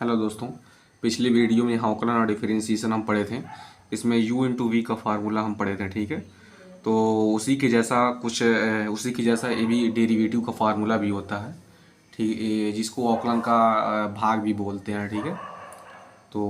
Hello दोस्तों, पिछले video में हॉकलन और डिफरेंशिएशन हम पढ़े थे। इसमें u इंटू वी का फार्मूला हम पढ़े थे, ठीक है। तो उसी के जैसा ये भी डेरिवेटिव का फार्मूला भी होता है, ठीक, जिसको हॉकलन का भाग भी बोलते हैं, ठीक है। तो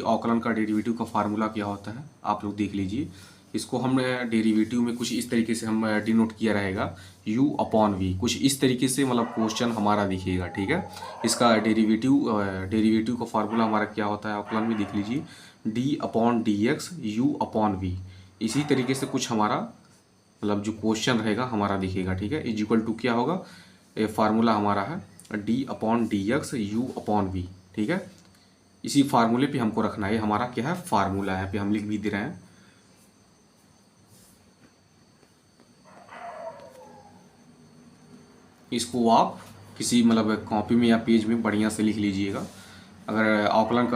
हॉकलन का डेरिवेटिव का फार्मूला क्या होता है आप लोग देख लीजिए। इसको हम डेरिवेटिव में कुछ इस तरीके से हम डिनोट किया रहेगा, u अपॉन वी, कुछ इस तरीके से मतलब क्वेश्चन हमारा दिखेगा, ठीक है। इसका डेरिवेटिव का फार्मूला हमारा क्या होता है हॉकलन में देख लीजिए, d upon D x U upon V. इसी तरीके से कुछ हमारा मतलब जो क्वेश्चन रहेगा हमारा दिखेगा, ठीक है। इज इक्वल टू क्या होगा, ये फार्मूला हमारा है d upon D x U upon V, ठीक है। इसी फार्मूले पे हमको रखना है, हमारा क्या है फार्मूला है, पे हम लिख भी दे रहे हैं। इसको आप किसी मतलब कॉपी में या पेज में बढ़िया से लिख लीजिएगा। अगर आकलन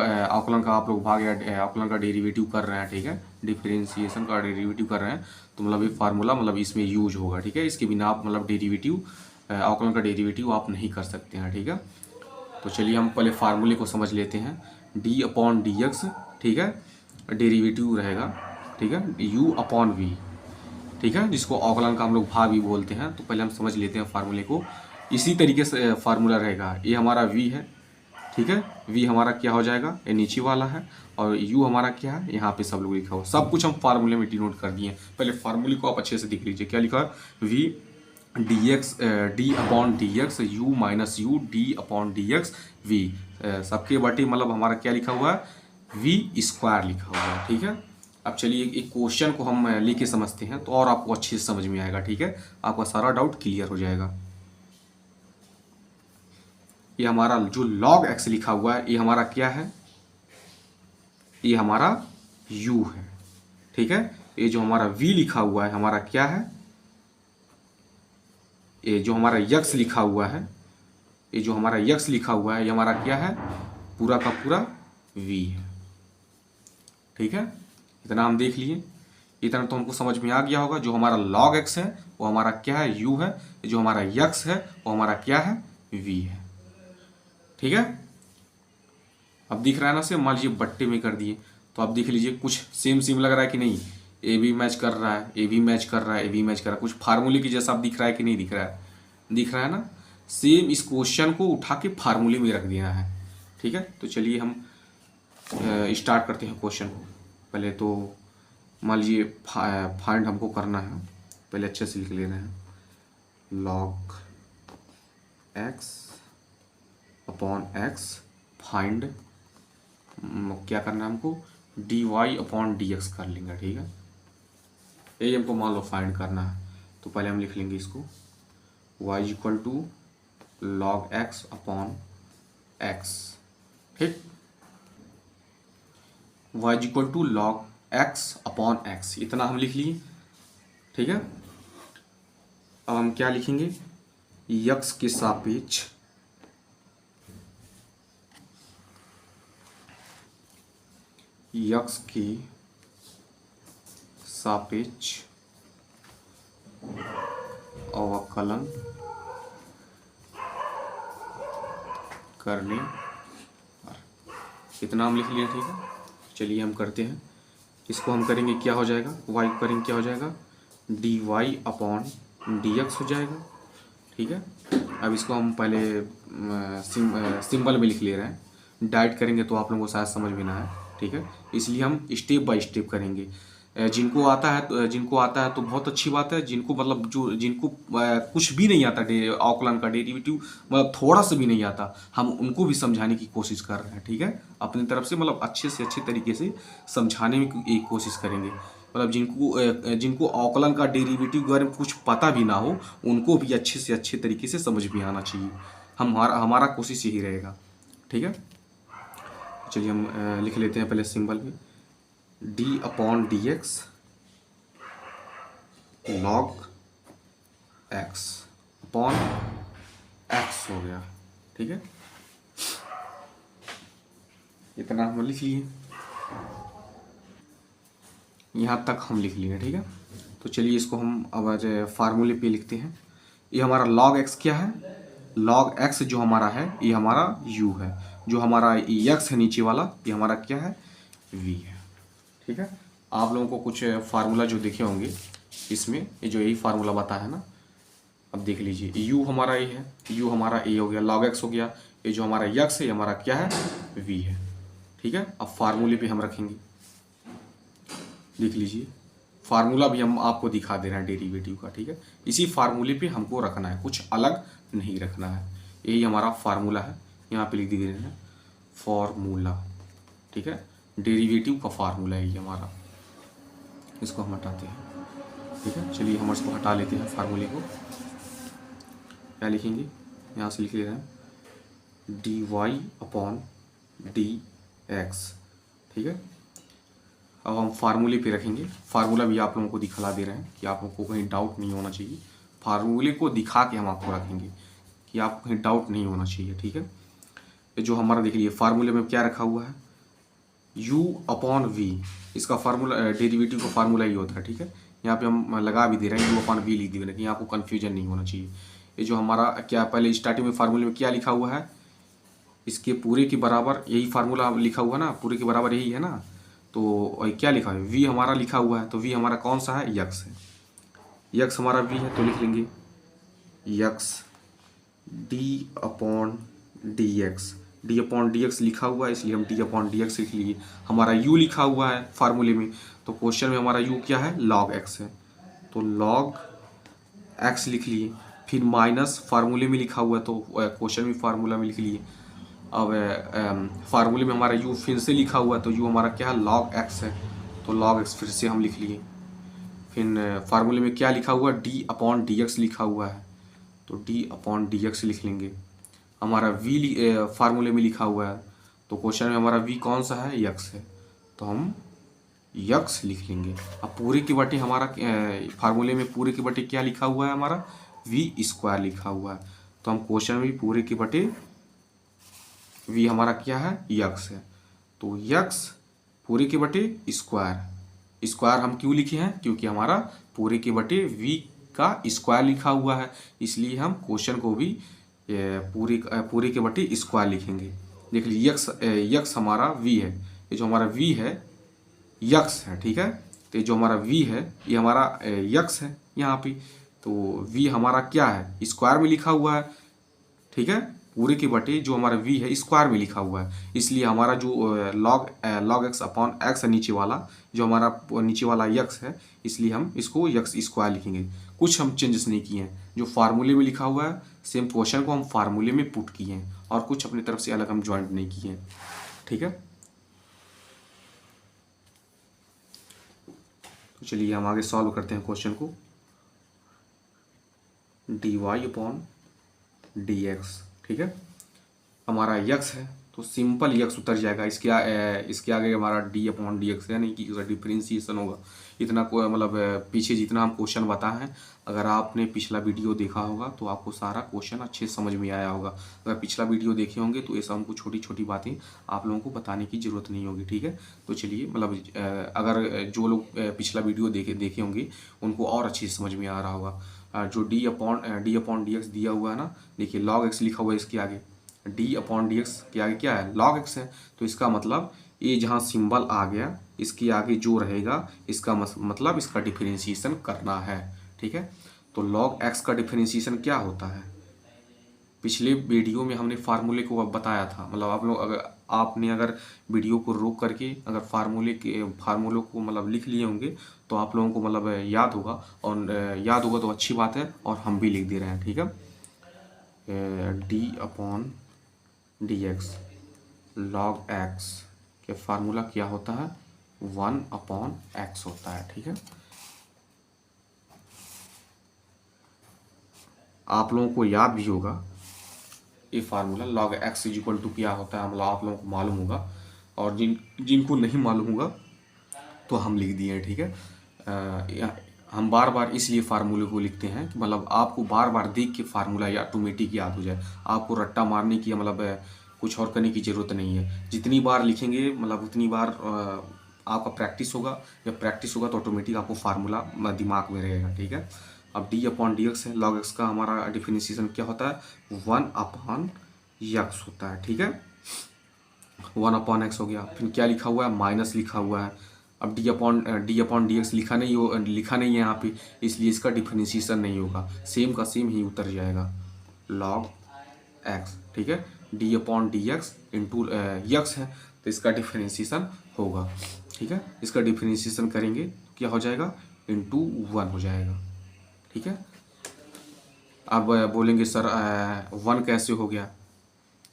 का आप लोग भाग या आकलन का डेरिवेटिव कर रहे हैं, ठीक है, डिफरेंशिएशन का डेरिवेटिव कर रहे हैं, तो मतलब ये फार्मूला मतलब इसमें यूज होगा, ठीक है। इसके बिना आप मतलब आकलन का डेरिवेटिव आप नहीं कर सकते हैं, ठीक है। तो चलिए हम पहले फार्मूले को समझ लेते हैं। d अपॉन डी एक्स, ठीक है, डेरिवेटिव रहेगा, ठीक है, u अपॉन वी, ठीक है, जिसको अवकलन का हम लोग भाग भी बोलते हैं। तो पहले हम समझ लेते हैं फार्मूले को। इसी तरीके से फार्मूला रहेगा, ये हमारा v है, ठीक है। v हमारा क्या हो जाएगा, ये नीचे वाला है, और u हमारा क्या है यहाँ पे सब लोग लिखा हुआ, सब कुछ हम फार्मूले में डिनोट कर दिए। पहले फार्मूले को आप अच्छे से देख लीजिए, क्या लिखा है, v d x d upon D x u minus u d upon D x v, सबके बटे मतलब हमारा क्या लिखा हुआ है, वी स्क्वायर लिखा हुआ है, ठीक है। अब चलिए एक क्वेश्चन को हम लेके समझते हैं, तो और आपको अच्छे से समझ में आएगा, ठीक है, आपका सारा डाउट क्लियर हो जाएगा। ये हमारा जो log x लिखा हुआ है, ये हमारा क्या है, ये हमारा u है, ठीक है। ये जो हमारा v लिखा हुआ है हमारा क्या है, ये जो हमारा यक्स लिखा हुआ है, ये जो हमारा यक्स लिखा हुआ है ये हमारा क्या है, पूरा का पूरा v है, ठीक है। इतना हम देख लिए, इतना तो हमको समझ में आ गया होगा। जो हमारा log x है वो हमारा क्या है, u है, जो हमारा यक्स है वो हमारा क्या है, v है, ठीक है। अब दिख रहा है ना, से मान लीजिए बट्टे में कर दिए, तो आप देख लीजिए कुछ सेम सेम लग रहा है कि नहीं, ए भी मैच कर रहा है, ए भी मैच कर रहा है, ए भी मैच कर रहा है, कुछ फार्मूले की जैसा आप दिख रहा है कि नहीं दिख रहा है, दिख रहा है ना। सेम इस क्वेश्चन को उठा के फार्मूले में रख देना है, ठीक है। तो चलिए हम स्टार्ट करते हैं क्वेश्चन को। पहले तो मान लीजिए फाइंड हमको करना है, पहले अच्छे से लिख ले रहे हैं, log x upon x find, क्या करना है हमको, dy अपॉन dx कर लेंगे, ठीक है। यही हमको मान लो फाइंड करना है, तो पहले हम लिख लेंगे इसको y equal to log x upon x, ठीक, y equal to log x upon x, इतना हम लिख लिए, ठीक है। अब हम क्या लिखेंगे, x के सापेक्ष x के सापेक्ष अवकलन करने पर, इतना हम लिख लिए, ठीक है। चलिए हम करते हैं, इसको हम करेंगे क्या हो जाएगा, y करेंगे क्या हो जाएगा, dy अपॉन dx हो जाएगा, ठीक है। अब इसको हम पहले सिंबल में लिख ले रहे हैं, डाइट करेंगे तो आप लोगों को शायद समझ में ना आए, ठीक है, इसलिए हम स्टेप बाय स्टेप करेंगे। जिनको आता है तो बहुत अच्छी बात है, जिनको मतलब जिनको कुछ भी नहीं आता आकलन का डेरिवेटिव, मतलब थोड़ा सा भी नहीं आता, हम उनको भी समझाने की कोशिश कर रहे हैं, ठीक है। अपनी तरफ से मतलब अच्छे से अच्छे तरीके से समझाने में एक कोशिश करेंगे। मतलब जिनको आकलन का डेरिवेटिव के बारे में कुछ पता भी ना हो, उनको भी अच्छे से अच्छे तरीके से समझ में आना चाहिए। हमारा कोशिश यही रहेगा, ठीक है। चलिए हम लिख लेते हैं पहले सिंबल में, d upon D x log x upon x हो गया, ठीक है। इतना हम लिख लिए, यहाँ तक हम लिख लिए, ठीक है। तो चलिए इसको हम अब आज फार्मूले पे लिखते हैं। ये हमारा log x क्या है, log x जो हमारा है ये हमारा u है, जो हमारा यक्स है नीचे वाला, ये हमारा क्या है, वी है। ठीक है, आप लोगों को कुछ फार्मूला जो देखे होंगे इसमें, ये जो यही फार्मूला बता है ना, अब देख लीजिए, u हमारा a है, u हमारा a हो गया, log x हो गया, ये जो हमारा यक्स है ये हमारा क्या है, v है। ठीक है, अब फार्मूले पे हम रखेंगे, देख लीजिए फार्मूला भी हम आपको दिखा दे रहे हैं डेरिवेटिव का। ठीक है, इसी फार्मूले पे हमको रखना है, कुछ अलग नहीं रखना है। यही हमारा फार्मूला है, यहाँ पे लिख दे रहे हैं फार्मूला। ठीक है, डेरिवेटिव का फार्मूला है ये हमारा, इसको हम हटाते हैं। ठीक है, चलिए हम इसको हटा लेते हैं फार्मूले को। क्या लिखेंगे, यहाँ से लिख ले रहे हैं dy अपॉन dx। ठीक है, अब हम फार्मूले पे रखेंगे, फार्मूला भी आप लोगों को दिखला दे रहे हैं कि आप लोगों को कहीं डाउट नहीं होना चाहिए। फार्मूले को दिखा के हम आपको रखेंगे कि आपको कहीं डाउट नहीं होना चाहिए। ठीक है, ये जो हमारा देख लीजिए फार्मूले में क्या रखा हुआ है, u अपॉन v, इसका फार्मूला डेरिवेटिव का फार्मूला ही होता है। ठीक है, यहाँ पे हम लगा भी दे रहे हैं u अपॉन v लिख दे रहे हैं कि आपको कन्फ्यूजन नहीं होना चाहिए। ये जो हमारा क्या पहले स्टार्टिंग में फार्मूले में क्या लिखा हुआ है, इसके पूरे के बराबर यही फार्मूला लिखा हुआ ना, पूरे के बराबर यही है ना, तो क्या लिखा है, v हमारा लिखा हुआ है, तो v हमारा कौन सा है, यक्स है, यक्स हमारा v है, तो लिख लेंगे यक्स d अपॉन dx लिखा हुआ है, इसलिए हम d अपॉन dx लिख लिए। हमारा u लिखा हुआ है फार्मूले में, तो क्वेश्चन में हमारा u क्या है, log x है, तो log x लिख लिए। फिर माइनस फार्मूले में लिखा हुआ है, तो क्वेश्चन में फार्मूला में लिख लिए। अब फार्मूले में हमारा u फिर से लिखा हुआ है, तो u हमारा क्या है, log x है, तो log x फिर से हम लिख लिए। फिर फार्मूले में क्या लिखा हुआ है, d अपॉन dx लिखा हुआ है, तो d अपॉन dx लिख लेंगे। हमारा v फार्मूले में लिखा हुआ है, तो क्वेश्चन में हमारा v कौन सा है, यक्स है, तो हम यक्स लिख लेंगे। अब पूरे के बटे हमारा फार्मूले में पूरे के बटे क्या लिखा हुआ है, हमारा v स्क्वायर लिखा हुआ है, तो हम क्वेश्चन में पूरे के बटे v हमारा क्या है, यक्स है, तो यक्स पूरे के बटे स्क्वायर। स्क्वायर हम क्यों लिखे हैं, क्योंकि हमारा पूरे के बटे v का स्क्वायर लिखा हुआ है, इसलिए हम क्वेश्चन को भी पूरे के बटे स्क्वायर लिखेंगे। देख लीजिए यक्स हमारा v है, ये जो हमारा v है यक्स है। ठीक है, तो ये जो हमारा v है ये हमारा यक्स है यहाँ पे, तो v हमारा क्या है, स्क्वायर में लिखा हुआ है। ठीक है, पूरे के बटे जो हमारा v है स्क्वायर में लिखा हुआ है, इसलिए हमारा जो log x अपॉन x है नीचे वाला, जो हमारा नीचे वाला यक्स है, इसलिए हम इसको यक्स स्क्वायर लिखेंगे। कुछ हम चेंजेस नहीं किए हैं, जो फार्मूले में लिखा हुआ है सेम क्वेश्चन को हम फार्मूले में पुट किए हैं, और कुछ अपनी तरफ से अलग हम ज्वाइंट नहीं किए हैं। ठीक है, तो चलिए हम आगे सॉल्व करते हैं क्वेश्चन को। dy upon dx। ठीक है, हमारा यक्स है तो सिंपल यक्स उतर जाएगा, इसके आगे हमारा d अपॉन dx है, नहीं कि इसका डिफ्रेंसिएशन होगा। इतना को मतलब पीछे जितना हम क्वेश्चन बताए हैं, अगर आपने पिछला वीडियो देखा होगा तो आपको सारा क्वेश्चन अच्छे समझ में आया होगा। अगर पिछला वीडियो देखे होंगे तो ऐसा हमको छोटी छोटी बातें आप लोगों को बताने की ज़रूरत नहीं होगी। ठीक है, तो चलिए मतलब अगर जो लोग पिछला वीडियो देखे होंगे उनको और अच्छी समझ में आ रहा होगा। जो d अपॉन dx दिया हुआ है ना, देखिए log x लिखा हुआ है, इसके आगे d अपॉन dx के आगे क्या है, log x है, तो इसका मतलब ये जहाँ सिंबल आ गया इसके आगे जो रहेगा इसका मतलब इसका डिफरेंशिएशन करना है। ठीक है, तो log x का डिफरेंशिएशन क्या होता है, पिछले वीडियो में हमने फार्मूले को अब बताया था। मतलब आप लोग अगर वीडियो को रोक करके अगर फार्मूलों को मतलब लिख लिए होंगे तो आप लोगों को मतलब याद होगा, और याद होगा तो अच्छी बात है, और हम भी लिख दे रहे हैं। ठीक है, d upon dx log x के फार्मूला क्या होता है, 1 अपॉन x होता है। ठीक है, आप लोगों को याद भी होगा ये formula log x is equal to क्या होता है, मतलब आप लोगों को मालूम होगा, और जिनको नहीं मालूम होगा तो हम लिख दिए हैं। ठीक है, हम बार बार इसलिए फार्मूले को लिखते हैं कि मतलब आपको बार बार देख के फार्मूला या ऑटोमेटिक याद हो जाए, आपको रट्टा मारने की मतलब कुछ और करने की ज़रूरत नहीं है। जितनी बार लिखेंगे मतलब उतनी बार आपका प्रैक्टिस होगा, जब प्रैक्टिस होगा तो ऑटोमेटिक आपको फार्मूला दिमाग में रहेगा। ठीक है, अब d अपॉन dx है, log x का हमारा डिफरेंशिएशन क्या होता है, 1 अपॉन यक्स होता है। ठीक है, 1/x हो गया। फिर क्या लिखा हुआ है, माइनस लिखा हुआ है। अब d/dx लिखा नहीं है यहाँ पे, इसलिए इसका डिफरेंशिएशन नहीं होगा, सेम का सेम ही उतर जाएगा log x। ठीक है, d/dx इंटू यक्स है तो इसका डिफरेंशिएशन होगा। ठीक है, इसका डिफरेंशिएशन करेंगे तो क्या हो जाएगा, इंटू 1 हो जाएगा। ठीक है, अब बोलेंगे सर 1 कैसे हो गया,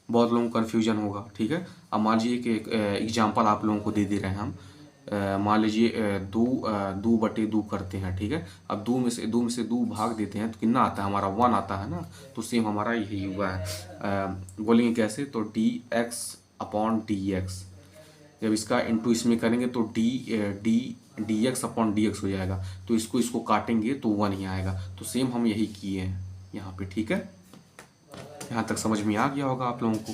बहुत लोगों को कन्फ्यूजन होगा। ठीक है, अब मान लीजिए कि एक एग्जाम्पल आप लोगों को दे रहे हैं हम। मान लीजिए 2/2 करते हैं। ठीक है, अब 2 में से 2 भाग देते हैं तो कितना आता है हमारा, 1 आता है ना। तो सेम हमारा यही हुआ है। बोलेंगे कैसे, तो dx/dx, जब इसका इंटू इसमें करेंगे तो dx/dx हो जाएगा। तो इसको काटेंगे तो 1 ही आएगा। तो सेम हम यही किए हैं यहाँ पे। ठीक है, यहाँ तक समझ में आ गया होगा आप लोगों को।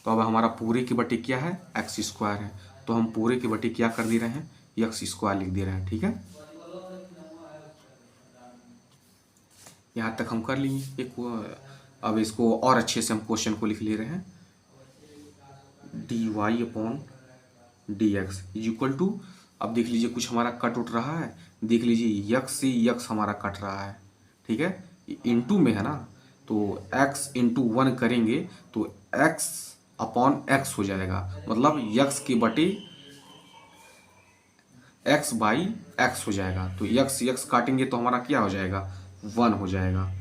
तो अब हमारा पूरे के बटे क्या है, x² है, तो हम पूरे के बटे क्या कर दे रहे हैं, x² लिख दे रहे हैं। ठीक है, यहाँ तक हम कर लिए अब इसको और अच्छे से हम क्वेश्चन को लिख ले रहे हैं। dy/dx इज इक्वल टू, अब देख लीजिए कुछ हमारा कट उठ रहा है, देख लीजिए यक्स से यक्स हमारा कट रहा है। ठीक है, इंटू में है ना, तो x इंटू 1 करेंगे तो x/x हो जाएगा, मतलब यक्स के बटे x/x हो जाएगा। तो यक्स काटेंगे तो हमारा क्या हो जाएगा, 1 हो जाएगा।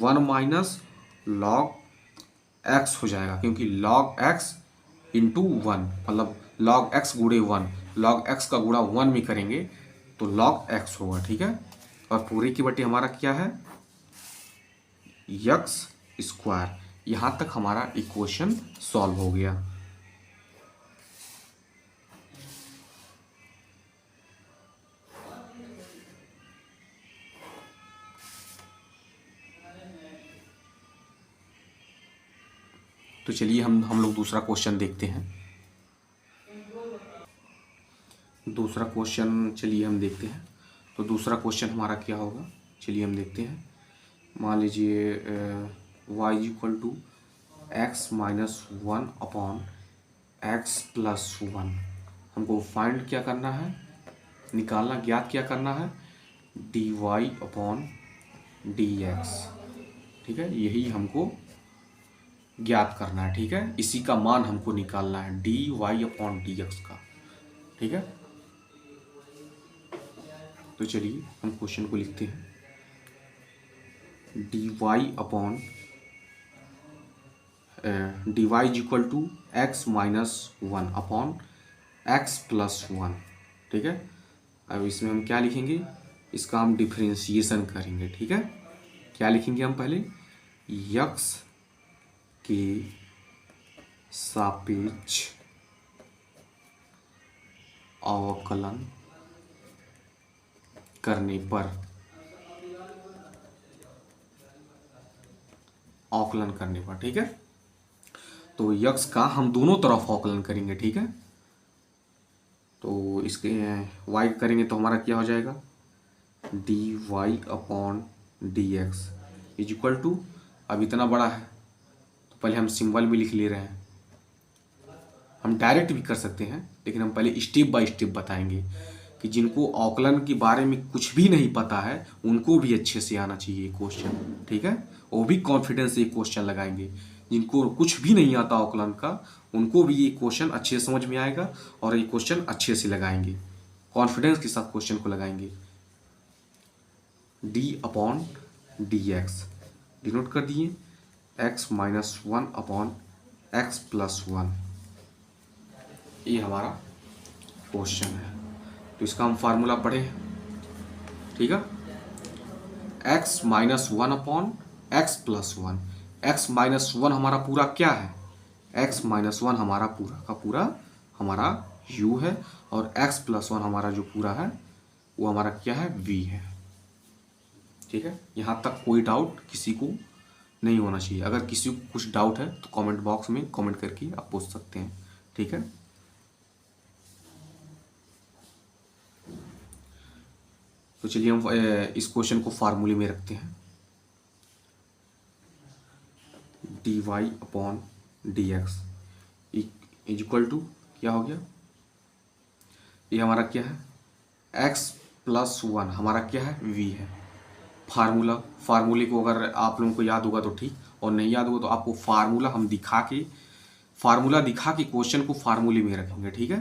1 माइनस log x हो जाएगा, क्योंकि log x इंटू 1, मतलब log x गुणे 1, log x का गुणा 1 में करेंगे तो log x होगा। ठीक है, और पूरे की बटे हमारा क्या है, x²। यहाँ तक हमारा इक्वेशन सॉल्व हो गया। तो चलिए हम लोग दूसरा क्वेश्चन देखते हैं। दूसरा क्वेश्चन चलिए हम देखते हैं। तो दूसरा क्वेश्चन हमारा क्या होगा, चलिए हम देखते हैं। मान लीजिए y इक्वल टू x-1/x+1। हमको फाइंड क्या करना है, निकालना, ज्ञात क्या करना है, dy/dx। ठीक है, यही हमको ज्ञात करना है। ठीक है, इसी का मान हमको निकालना है dy/dx का। ठीक है, तो चलिए हम क्वेश्चन को लिखते हैं। dy is equal to x-1/x+1। ठीक है, अब इसमें हम क्या लिखेंगे, इसका हम डिफरेंशिएशन करेंगे। ठीक है, क्या लिखेंगे हम पहले, x के सापेक्ष अवकलन करने पर, अवकलन करने पर। ठीक है, तो यक्स का हम दोनों तरफ अवकलन करेंगे। ठीक है, तो इसके y करेंगे तो हमारा क्या हो जाएगा, dy/dx इज इक्वल टू, अब इतना बड़ा है तो पहले हम सिंबल भी लिख ले रहे हैं। हम डायरेक्ट भी कर सकते हैं, लेकिन हम पहले स्टेप बाय स्टेप बताएंगे कि जिनको अवकलन के बारे में कुछ भी नहीं पता है उनको भी अच्छे से आना चाहिए क्वेश्चन। ठीक है, वो भी कॉन्फिडेंस से क्वेश्चन लगाएंगे। जिनको कुछ भी नहीं आता अवकलन का, उनको भी ये क्वेश्चन अच्छे से समझ में आएगा और ये क्वेश्चन अच्छे से लगाएंगे, कॉन्फिडेंस के साथ क्वेश्चन को लगाएंगे। d/dx डिनोट कर दिए x-1/x+1। ये हमारा क्वेश्चन है, तो इसका हम फार्मूला पढ़े। ठीक है, x-1/x+1। x-1 हमारा पूरा क्या है, x-1 हमारा पूरा का पूरा हमारा u है, और x+1 हमारा जो पूरा है वो हमारा क्या है, v है। ठीक है, यहाँ तक कोई डाउट किसी को नहीं होना चाहिए। अगर किसी को कुछ डाउट है तो कमेंट बॉक्स में कमेंट करके आप पूछ सकते हैं। ठीक है, तो चलिए हम इस क्वेश्चन को फार्मूले में रखते हैं। dy/dx इज इक्वल टू क्या हो गया, ये हमारा क्या है, x प्लस 1 हमारा क्या है, v है। फार्मूले को अगर आप लोगों को याद होगा तो ठीक, और नहीं याद होगा तो आपको फार्मूला हम दिखा के क्वेश्चन को फार्मूले में रखेंगे, ठीक है।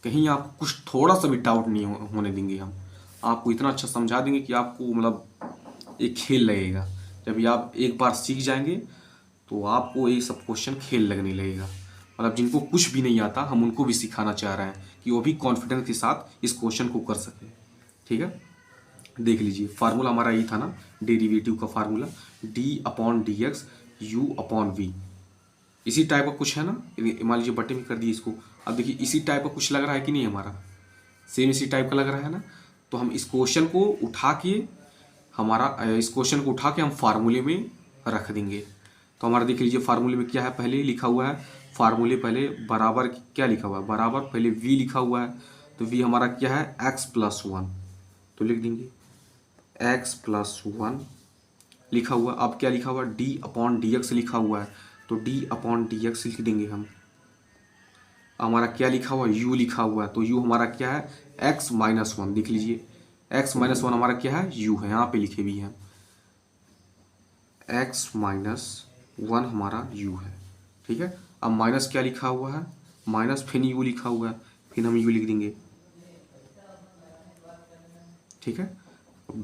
कहीं आप कुछ थोड़ा सा भी डाउट नहीं होने देंगे, हम आपको इतना अच्छा समझा देंगे कि आपको मतलब एक खेल लगेगा। जब ये आप एक बार सीख जाएंगे तो आपको ये सब क्वेश्चन खेल लगने लगेगा। मतलब जिनको कुछ भी नहीं आता हम उनको भी सिखाना चाह रहे हैं कि वो भी कॉन्फिडेंस के साथ इस क्वेश्चन को कर सके, ठीक है। देख लीजिए फार्मूला हमारा ये था ना, डेरिवेटिव का फार्मूला d/dx u/v। इसी टाइप का कुछ है ना, मान लीजिए बटे में कर दिए इसको। अब देखिए इसी टाइप का कुछ लग रहा है कि नहीं, हमारा सेम इसी टाइप का लग रहा है ना। तो हम इस क्वेश्चन को उठा के हम फार्मूले में रख देंगे। तो हमारा देख लीजिए फार्मूले में क्या है, पहले लिखा हुआ है फार्मूले, पहले बराबर क्या लिखा हुआ है, बराबर पहले v लिखा हुआ है। तो v हमारा क्या है, x प्लस 1, तो लिख देंगे x प्लस 1 लिखा हुआ। अब क्या लिखा हुआ, d/dx लिखा हुआ है, तो d/dx लिख देंगे हम। हमारा क्या लिखा हुआ, u लिखा हुआ है, तो u हमारा क्या है, x माइनस 1। देख लीजिए x माइनस 1 हमारा क्या है, u है, यहाँ पे लिखे भी हैं x माइनस 1 हमारा u है, ठीक है। अब माइनस क्या लिखा हुआ है, माइनस फिर u लिखा हुआ है, फिर हम u लिख देंगे, ठीक है।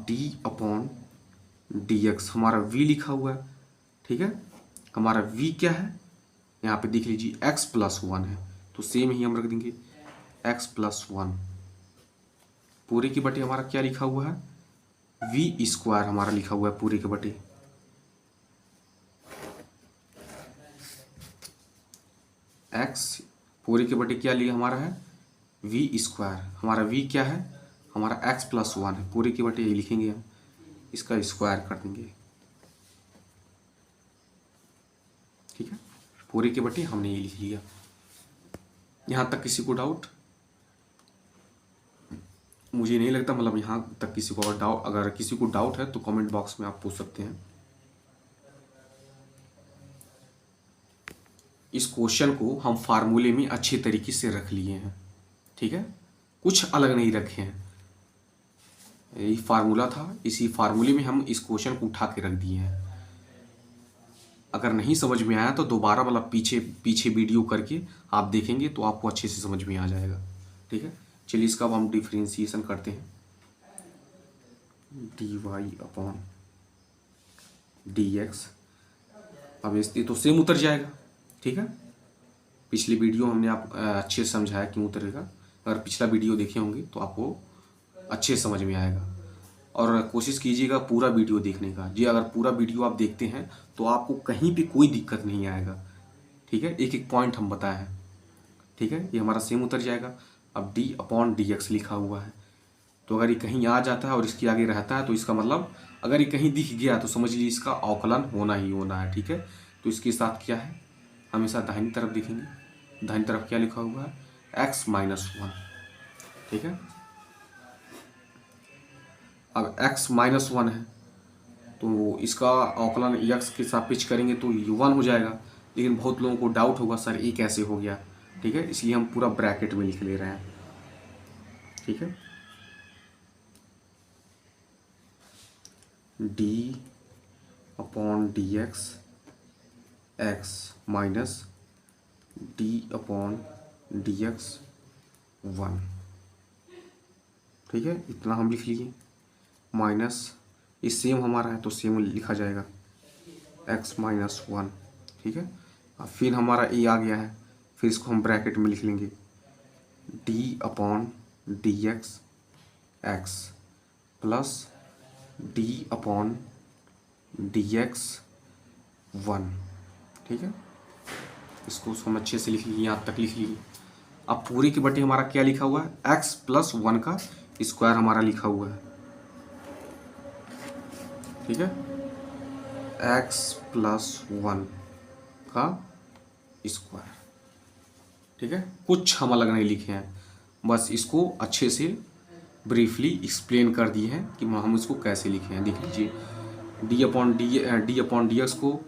d/dx हमारा v लिखा हुआ है, ठीक है। हमारा v क्या है, यहाँ पे देख लीजिए x प्लस 1 है, तो सेम ही हम रख देंगे x प्लस 1। पूरे के बटे हमारा क्या लिखा हुआ है, v स्क्वायर हमारा लिखा हुआ है पूरे के बटे। x पूरे के बटे क्या लिया हमारा है, v स्क्वायर। हमारा v क्या है, हमारा x प्लस 1 है, पूरे के बटे ये लिखेंगे हम, इसका स्क्वायर कर देंगे, ठीक है। पूरे के बटे हमने ये लिख लिया। यहाँ तक किसी को डाउट, मुझे नहीं लगता, मतलब यहाँ तक किसी को अगर किसी को डाउट है तो कमेंट बॉक्स में आप पूछ सकते हैं। इस क्वेश्चन को हम फार्मूले में अच्छे तरीके से रख लिए हैं, ठीक है, कुछ अलग नहीं रखे हैं। यही फार्मूला था, इसी फार्मूले में हम इस क्वेश्चन को उठा के रख दिए हैं। अगर नहीं समझ में आया तो दोबारा मतलब पीछे वीडियो करके आप देखेंगे तो आपको अच्छे से समझ में आ जाएगा, ठीक है। चलिए इसका अब हम डिफरेंशिएशन करते हैं। dy/dx, अब ये तो सेम उतर जाएगा, ठीक है। पिछली वीडियो हमने आप अच्छे से समझाया क्यों उतरेगा। अगर पिछला वीडियो देखे होंगे तो आपको अच्छे से समझ में आएगा, और कोशिश कीजिएगा पूरा वीडियो देखने का। जी अगर पूरा वीडियो आप देखते हैं तो आपको कहीं भी कोई दिक्कत नहीं आएगा, ठीक है। एक एक पॉइंट हम बताए हैं, ठीक है। ये हमारा सेम उतर जाएगा। अब d/dx लिखा हुआ है, तो अगर ये कहीं आ जाता है और इसके आगे रहता है तो इसका मतलब अगर ये कहीं दिख गया तो समझ लीजिए इसका अवकलन होना ही होना है, ठीक है। तो इसके साथ क्या है, हमेशा दाहिनी तरफ देखेंगे। दाहिनी तरफ क्या लिखा हुआ है, x माइनस 1, ठीक है। अब x माइनस 1 है तो इसका अवकलन x के सापेक्ष करेंगे तो ये 1 हो जाएगा। लेकिन बहुत लोगों को डाउट होगा सर ये कैसे हो गया, ठीक है, इसलिए हम पूरा ब्रैकेट में लिख ले रहे हैं, ठीक है। d/dx x माइनस d/dx 1, ठीक है। इतना हम लिख लिए, माइनस ये सेम हमारा है तो सेम लिखा जाएगा x माइनस 1, ठीक है। अब फिर हमारा a आ गया है, फिर इसको हम ब्रैकेट में लिख लेंगे d/dx x प्लस d/dx 1, ठीक है। इसको हम अच्छे से लिख लीजिए, यहाँ तक लिख लीजिए। अब पूरे के बटे हमारा क्या लिखा हुआ है, x प्लस 1 का स्क्वायर हमारा लिखा हुआ है, ठीक है। x प्लस 1 का स्क्वायर, ठीक है। कुछ हम अलग नहीं लिखे हैं, बस इसको अच्छे से ब्रीफली एक्सप्लेन कर दिए हैं कि हम इसको कैसे लिखे हैं। देख लीजिए d/dx को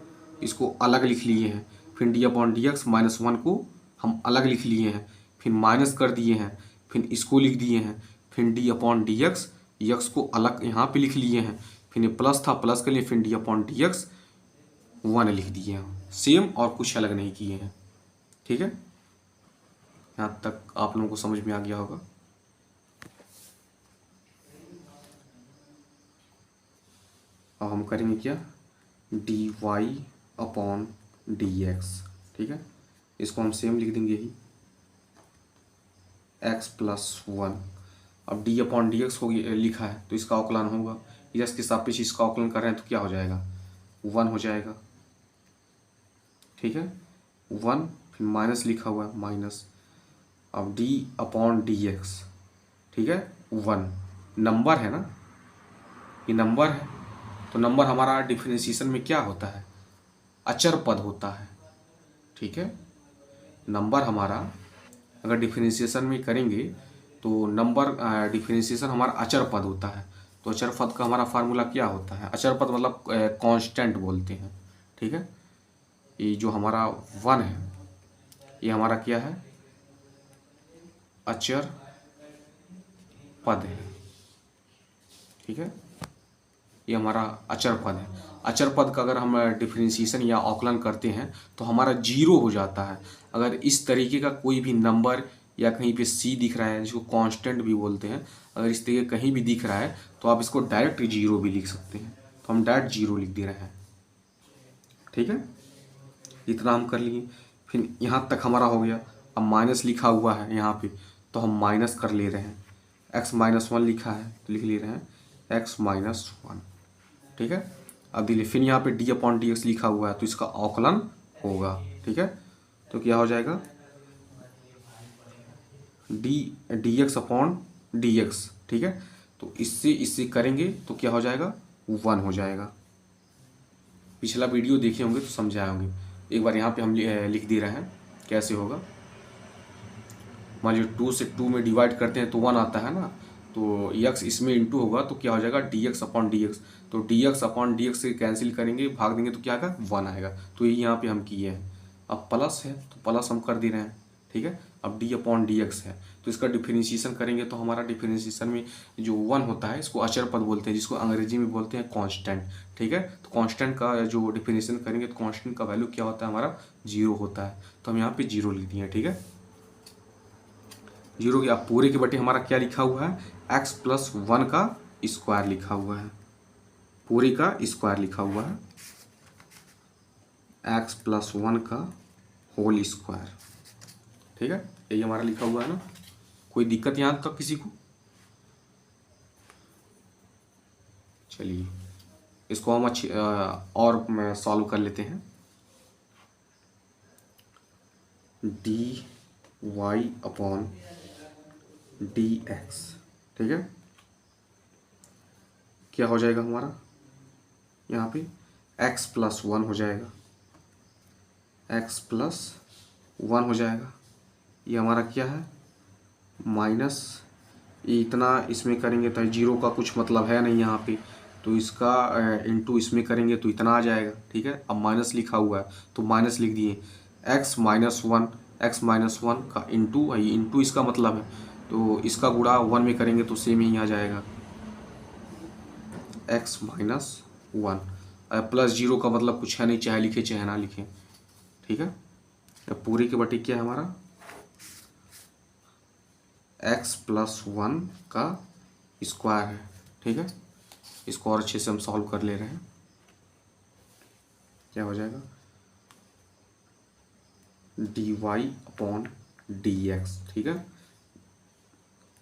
इसको अलग लिख लिए हैं, फिर d/dx माइनस 1 को हम अलग लिख लिए हैं, फिर माइनस कर दिए हैं, फिर इसको लिख दिए हैं, फिर D upon D x, x को अलग यहाँ पे लिख लिए हैं, फिर ये प्लस था प्लस के लिए फिर डी अपॉन डी एक्स 1 लिख दिए हैं, सेम और कुछ अलग नहीं किए हैं। ठीक है, यहाँ तक आप लोगों को समझ में आ गया होगा। अब हम करेंगे क्या, d Y upon D x. ठीक है, इसको हम सेम लिख देंगे ही, एक्स प्लस 1। अब डी अपॉन डी एक्स हो गया लिखा है तो इसका अवकलन होगा, एक्स के सापेक्ष इसका अवकलन कर रहे हैं तो क्या हो जाएगा, 1 हो जाएगा। ठीक है, 1 फिर माइनस लिखा हुआ है माइनस, अब डी अपॉन डी एक्स, ठीक है 1, नंबर है ना, ये नंबर है तो नंबर हमारा डिफरेंशिएशन में क्या होता है, अचर पद होता है। ठीक है, नंबर हमारा अगर डिफरेंशिएशन में करेंगे तो नंबर डिफरेंशिएशन हमारा अचर पद होता है। तो अचर पद का हमारा फार्मूला क्या होता है, अचर पद मतलब कांस्टेंट बोलते हैं। ठीक है, ये जो हमारा 1 है ये हमारा क्या है, अचर पद है। ठीक है, ये हमारा अचर पद है। अचर पद का अगर हम डिफरेंशिएशन या अवकलन करते हैं तो हमारा जीरो हो जाता है। अगर इस तरीके का कोई भी नंबर या कहीं पे सी दिख रहा है जिसको कांस्टेंट भी बोलते हैं, अगर इस तरीके कहीं भी दिख रहा है तो आप इसको डायरेक्ट जीरो भी लिख सकते हैं, तो हम डायरेक्ट जीरो लिख दे रहे हैं। ठीक है, इतना हम कर लिए, फिर यहाँ तक हमारा हो गया। अब माइनस लिखा हुआ है यहाँ पे तो हम माइनस कर ले रहे हैं, x माइनस 1 लिखा है तो लिख ले रहे हैं x माइनस 1। ठीक है, अब दिल्ली फिर यहाँ पे d अपॉन डी एक्स लिखा हुआ है तो इसका अवकलन होगा। ठीक है, तो क्या हो जाएगा, D X upon D x. ठीक है, तो इससे करेंगे तो क्या हो जाएगा, 1 हो जाएगा। पिछला वीडियो देखे होंगे तो समझाए होंगे, एक बार यहाँ पे हम लिख दे रहे हैं कैसे होगा। मान लीजिए 2 से 2 में डिवाइड करते हैं तो 1 आता है ना, तो x इसमें इंटू होगा तो क्या हो जाएगा, D X upon D X. तो D X upon D X से कैंसिल करेंगे, भाग देंगे तो क्या आएगा, 1 आएगा। तो ये यहाँ पे हम किए हैं। अब प्लस है तो प्लस हम कर दे रहे हैं। ठीक है, अब डी अपॉन डी एक्स है तो इसका डिफरेंशिएशन करेंगे तो हमारा डिफरेंशिएशन में जो 1 होता है इसको अचर पद बोलते हैं, जिसको अंग्रेजी में बोलते हैं कांस्टेंट। ठीक है, तो कांस्टेंट का जो डिफरेंशिएशन करेंगे तो कांस्टेंट का वैल्यू क्या होता है, हमारा 0 होता है। तो हम यहाँ पे 0 लिख दिए। ठीक है, 0 के अब पूरे के बटे हमारा क्या लिखा हुआ है, x प्लस 1 का स्क्वायर लिखा हुआ है, पूरे का स्क्वायर लिखा हुआ है, x प्लस 1 का होल स्क्वायर। ठीक है, यही हमारा लिखा हुआ है ना, कोई दिक्कत यहाँ तक किसी को। चलिए इसको हम अच्छी और सॉल्व कर लेते हैं। D Y upon D x, ठीक है, क्या हो जाएगा हमारा, यहाँ पे x प्लस 1 हो जाएगा, x प्लस 1 हो जाएगा। ये हमारा क्या है, माइनस, ये इतना इसमें करेंगे तो 0 का कुछ मतलब है नहीं यहाँ पे, तो इसका इंटू इसमें करेंगे तो इतना आ जाएगा। ठीक है, अब माइनस लिखा हुआ है तो माइनस लिख दिए, x माइनस 1, x माइनस 1 का इंटू, ये इंटू इसका मतलब है तो इसका गुणा 1 में करेंगे तो सेम ही आ जाएगा, x माइनस 1। प्लस 0 का मतलब कुछ है नहीं, चाहे लिखे चाहे ना लिखे। ठीक है, अब पूरे के बटे क्या है हमारा, x प्लस 1 का स्क्वायर है। ठीक है, इसको और अच्छे से हम सॉल्व कर ले रहे हैं, क्या हो जाएगा, d Y upon D x. ठीक है,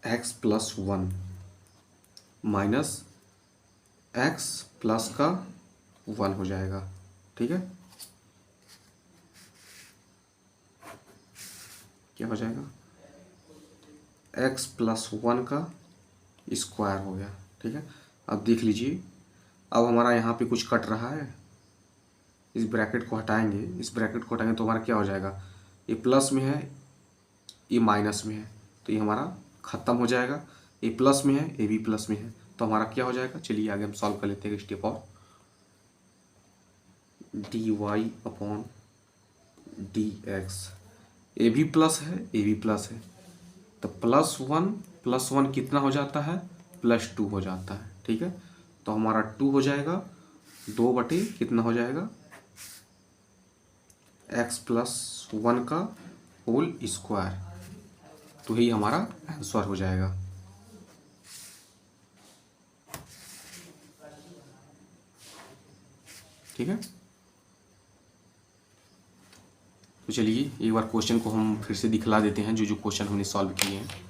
x plus 1 minus x plus का 1 हो जाएगा। ठीक है, क्या हो जाएगा, x प्लस 1 का स्क्वायर हो गया। ठीक है, अब देख लीजिए, अब हमारा यहाँ पे कुछ कट रहा है, इस ब्रैकेट को हटाएंगे, इस ब्रैकेट को हटाएंगे तो हमारा क्या हो जाएगा, ये प्लस में है ये माइनस में है तो ये हमारा ख़त्म हो जाएगा, ये प्लस में है ये भी प्लस में है तो हमारा क्या हो जाएगा। चलिए आगे हम सॉल्व कर लेते हैं स्टेप और, D Y upon D X A भी प्लस है, ए भी प्लस है, तो प्लस वन कितना हो जाता है, +2 हो जाता है। ठीक है, तो हमारा 2 हो जाएगा, 2 बटे कितना हो जाएगा, x+1 का होल स्क्वायर। तो यही हमारा आंसर हो जाएगा। ठीक है, तो चलिए एक बार क्वेश्चन को हम फिर से दिखला देते हैं, जो जो क्वेश्चन हमने सॉल्व किए हैं।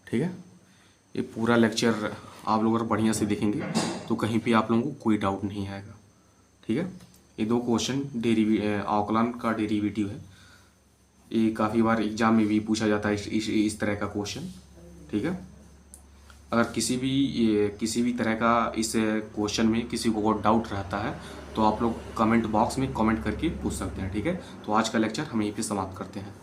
ठीक है, ये पूरा लेक्चर आप लोग अगर बढ़िया से देखेंगे तो कहीं पे आप लोगों को कोई डाउट नहीं आएगा। ठीक है, ये 2 क्वेश्चन अवकलन का डेरिवेटिव है। ये काफ़ी बार एग्जाम में भी पूछा जाता है इस तरह का क्वेश्चन। ठीक है, अगर किसी भी तरह का इस क्वेश्चन में किसी को डाउट रहता है तो आप लोग कमेंट बॉक्स में कमेंट करके पूछ सकते हैं। ठीक है, तो आज का लेक्चर हम यहीं पे समाप्त करते हैं।